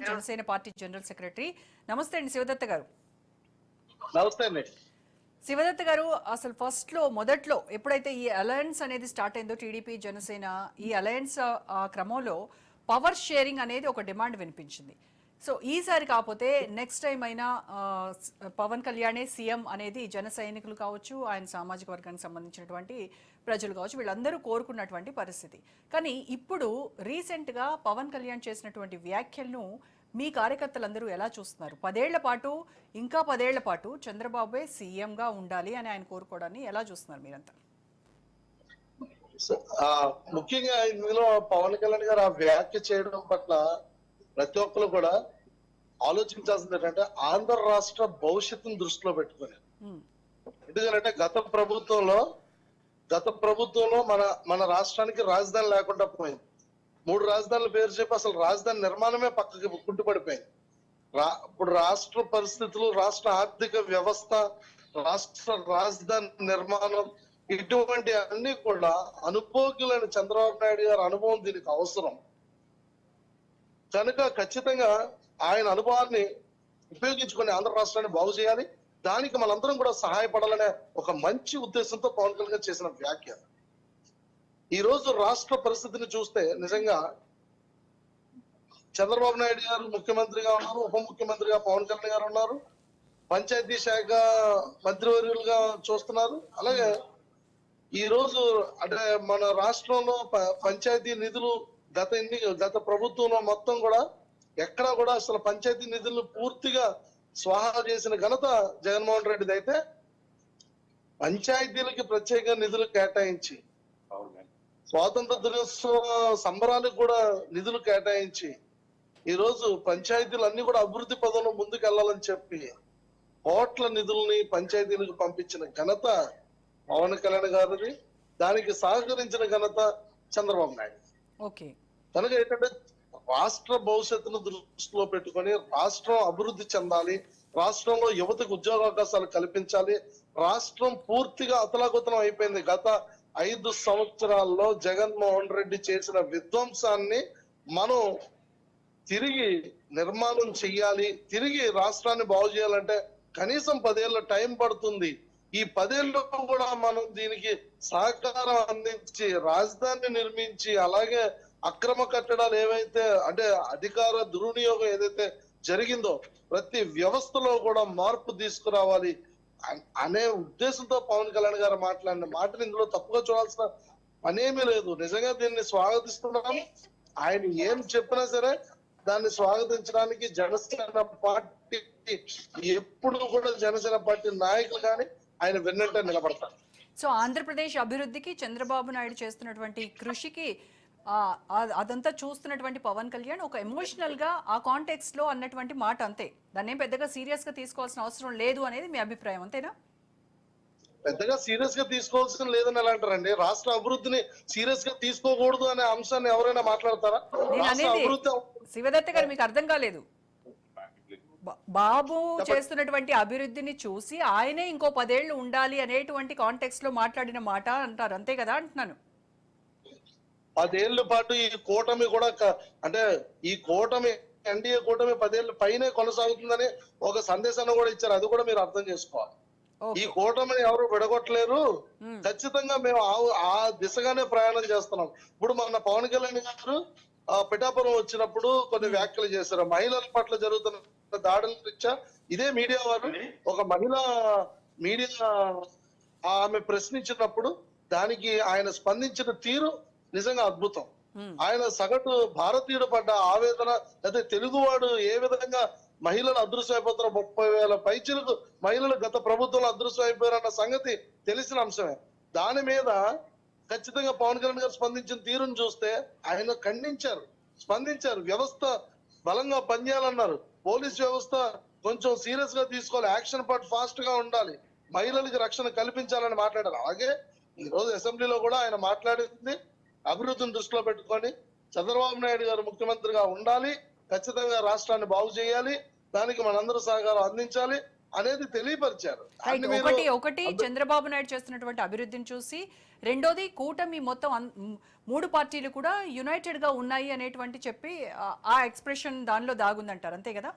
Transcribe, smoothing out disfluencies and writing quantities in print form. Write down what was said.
Janasena party general secretary. నమస్తే అండి శివదత్త గారు. నమస్తే అండి శివదత్త గారు, అసలు మొదట్లో ఎప్పుడైతే ఈ అలయన్స్ అనేది స్టార్ట్ అయిందో టీడీపీ జనసేన, ఈ అలయన్స్ క్రమంలో పవర్ షేరింగ్ అనేది ఒక డిమాండ్ వినిపించింది. సో ఈసారి కాకపోతే నెక్స్ట్ టైం అయినా పవన్ కళ్యాణే సీఎం అనేది జన సైనికులు కావచ్చు, ఆయన సామాజిక వర్గానికి సంబంధించినటువంటి ప్రజలు కావచ్చు, వీళ్ళందరూ కోరుకున్నటువంటి పరిస్థితి. కానీ ఇప్పుడు రీసెంట్గా పవన్ కళ్యాణ్ చేసినటువంటి వ్యాఖ్యలను మీ కార్యకర్తలందరూ ఎలా చూస్తున్నారు? 10 ఏళ్ల పాటు, ఇంకా 10 ఏళ్ల పాటు చంద్రబాబే సీఎంగా ఉండాలి అని ఆయన కోరుకోవడాన్ని ఎలా చూస్తున్నారు మీరంతా? ముఖ్యంగా ఇందులో పవన్ కళ్యాణ్ గారు ఆ వ్యాఖ్య చేయడం పట్ల ప్రతి ఒక్కరు కూడా ఆలోచించాల్సింది ఏంటంటే ఆంధ్ర రాష్ట్ర భవిష్యత్తును దృష్టిలో పెట్టుకుని. ఎందుకంటే గత ప్రభుత్వంలో మన రాష్ట్రానికి రాజధాని లేకుండా పోయింది. 3 రాజధానుల పేరు చెప్పి అసలు రాజధాని నిర్మాణమే పక్కకి కుంటుపడిపోయింది. ఇప్పుడు రాష్ట్ర పరిస్థితులు, రాష్ట్ర ఆర్థిక వ్యవస్థ, రాష్ట్ర రాజధాని నిర్మాణం, ఇటువంటి అన్ని కూడా అనుభవజ్ఞులైన చంద్రబాబు నాయుడు గారి అనుభవం దీనికి అవసరం కనుక ఖచ్చితంగా ఆయన అనుభవాన్ని ఉపయోగించుకొని ఆంధ్ర రాష్ట్రాన్ని బాగు చేయాలి. దానికి మనందరం కూడా సహాయపడాలనే ఒక మంచి ఉద్దేశంతో పవన్ కళ్యాణ్ చేసిన వ్యాఖ్య. ఈ రోజు రాష్ట్ర పరిస్థితిని చూస్తే నిజంగా చంద్రబాబు నాయుడు గారు ముఖ్యమంత్రిగా ఉన్నారు, ఉప ముఖ్యమంత్రిగా పవన్ కళ్యాణ్ గారు ఉన్నారు, పంచాయతీ శాఖ మంత్రివర్యులుగా చూస్తున్నారు. అలాగే ఈ రోజు అంటే మన రాష్ట్రంలో పంచాయతీ నిధులు గత ప్రభుత్వంలో మొత్తం కూడా ఎక్కడా కూడా అసలు పంచాయతీ నిధులను పూర్తిగా స్వాహా చేసిన ఘనత జగన్మోహన్ రెడ్డిది. అయితే పంచాయతీలకి ప్రత్యేక నిధులు కేటాయించి, స్వాతంత్ర దినోత్సవ సంబరాలకు కూడా నిధులు కేటాయించి ఈ రోజు పంచాయతీలు అన్ని కూడా అభివృద్ధి పదంలో ముందుకు వెళ్ళాలని చెప్పి కోట్ల నిధుల్ని పంచాయతీలకు పంపించిన ఘనత పవన్ కళ్యాణ్ గారిది. దానికి సహకరించిన ఘనత చంద్రబాబు నాయుడు. ఓకే, కనుక ఏంటంటే రాష్ట్ర భవిష్యత్తును దృష్టిలో పెట్టుకొని రాష్ట్రం అభివృద్ధి చెందాలి, రాష్ట్రంలో యువతకు ఉద్యోగావకాశాలు కల్పించాలి. రాష్ట్రం పూర్తిగా అతలాకుతలం అయిపోయింది. గత 5 సంవత్సరాల్లో జగన్మోహన్ రెడ్డి చేసిన విధ్వంసాన్ని మనం తిరిగి నిర్మాణం చెయ్యాలి. తిరిగి రాష్ట్రాన్ని బాగు చేయాలంటే కనీసం 10 ఏళ్ళ టైం పడుతుంది. ఈ 10 ఏళ్ళలో కూడా మనం దీనికి సహకారం అందించి రాజధానిని నిర్మించి, అలాగే అక్రమ కట్టడాలు ఏవైతే అంటే అధికార దుర్వినియోగం ఏదైతే జరిగిందో ప్రతి వ్యవస్థలో కూడా మార్పు తీసుకురావాలి అనే ఉద్దేశంతో పవన్ కళ్యాణ్ గారు మాట్లాడిన మాటలు ఇందులో తప్పుగా చూడాల్సిన పనేమీ లేదు. నిజంగా దీన్ని స్వాగతిస్తున్నాము. ఆయన ఏం చెప్పినా సరే దాన్ని స్వాగతించడానికి జనసేన పార్టీ ఎప్పుడు కూడా జనసేన పార్టీ నాయకులు కానీ ఆయన వెన్నంటే నిలబడతారు. సో ఆంధ్రప్రదేశ్ అభివృద్ధికి చంద్రబాబు నాయుడు చేస్తున్నటువంటి కృషికి అదంతా చూస్తున్నటువంటి పవన్ కళ్యాణ్ ఒక ఎమోషనల్ గా ఆ కాంటెక్స్ట్ లో అన్నటువంటి మాట అంతే. దాన్ని ఏం పెద్దగా సీరియస్ గా తీసుకోవాల్సిన అవసరం లేదు అనేది మీ అభిప్రాయం, అంతేనా? పెద్దగా సీరియస్ గా తీసుకోవాల్సిన లేదని ఎలా అంటారండి? రాష్ట్ర అభివృద్ధిని సీరియస్ గా తీసుకోకూడదు అనే అంశాన్ని ఎవరైనా మాట్లాడతారా? శివదత్త గారు, మీకు అర్థం కాలేదు. బాబు చేస్తున్నటువంటి అభివృద్ధిని చూసి ఆయనే ఇంకో 10 ఏళ్లు ఉండాలి అనేటువంటి కాంటెక్స్ట్ లో మాట్లాడిన మాట అంటారు, అంతే కదా అంటున్నాను. 10 ఏళ్ల పాటు ఈ కూటమి కూడా అంటే ఈ కూటమి ఎన్డీఏ కూటమి 10 ఏళ్ళ పైనే కొనసాగుతుందని ఒక సందేశాన్ని కూడా ఇచ్చారు. అది కూడా మీరు అర్థం చేసుకోవాలి. ఈ కూటమిని ఎవరు విడగొట్టలేరు. ఖచ్చితంగా మేము ఆ దిశగానే ప్రయాణం చేస్తున్నాం. ఇప్పుడు మన పవన్ కళ్యాణ్ గారు పిఠాపురం వచ్చినప్పుడు కొన్ని వ్యాఖ్యలు చేశారు. మహిళల పట్ల జరుగుతున్న దాడుల రీత్యా ఇదే మీడియా వారు ఒక మీడియా ఆమె ప్రశ్నించినప్పుడు దానికి ఆయన స్పందించిన తీరు నిజంగా అద్భుతం. ఆయన సగటు భారతీయుడు పడ్డ ఆవేదన, అయితే తెలుగువాడు ఏ విధంగా మహిళలు అదృశ్యమైపోతారో, 30,000 పైచిలకు మహిళలు గత ప్రభుత్వంలో అదృశ్యమైపోయారన్న సంగతి తెలిసిన అంశమే. దాని మీద ఖచ్చితంగా పవన్ కళ్యాణ్ గారు స్పందించిన తీరును చూస్తే ఆయన ఖండించారు, స్పందించారు. వ్యవస్థ బలంగా పనిచేయాలన్నారు. పోలీస్ వ్యవస్థ కొంచెం సీరియస్ గా తీసుకోవాలి, యాక్షన్ పార్ట్ ఫాస్ట్ గా ఉండాలి, మహిళలకు రక్షణ కల్పించాలని మాట్లాడారు. అలాగే ఈ రోజు అసెంబ్లీలో కూడా ఆయన మాట్లాడింది అభివృద్ధిని దృష్టిలో పెట్టుకొని చంద్రబాబు నాయుడు గారు ముఖ్యమంత్రిగా ఉండాలి, ఖచ్చితంగా రాష్ట్రాన్ని బాగు చేయాలి, దానికి మనందరూ సహకారం అందించాలి. అనేది తెలియపరిచారు. రైట్. దాన్ని మీరు ఒకటి చంద్రబాబు నాయుడు చేస్తున్నటువంటి అభివృద్ధిని చూసి, రెండోది కూటమి మొత్తం 3 పార్టీలు కూడా యునైటెడ్ గా ఉన్నాయి అనేటువంటి చెప్పి ఆ ఎక్స్ప్రెషన్ దానిలో దాగుందంటారు, అంతే కదా?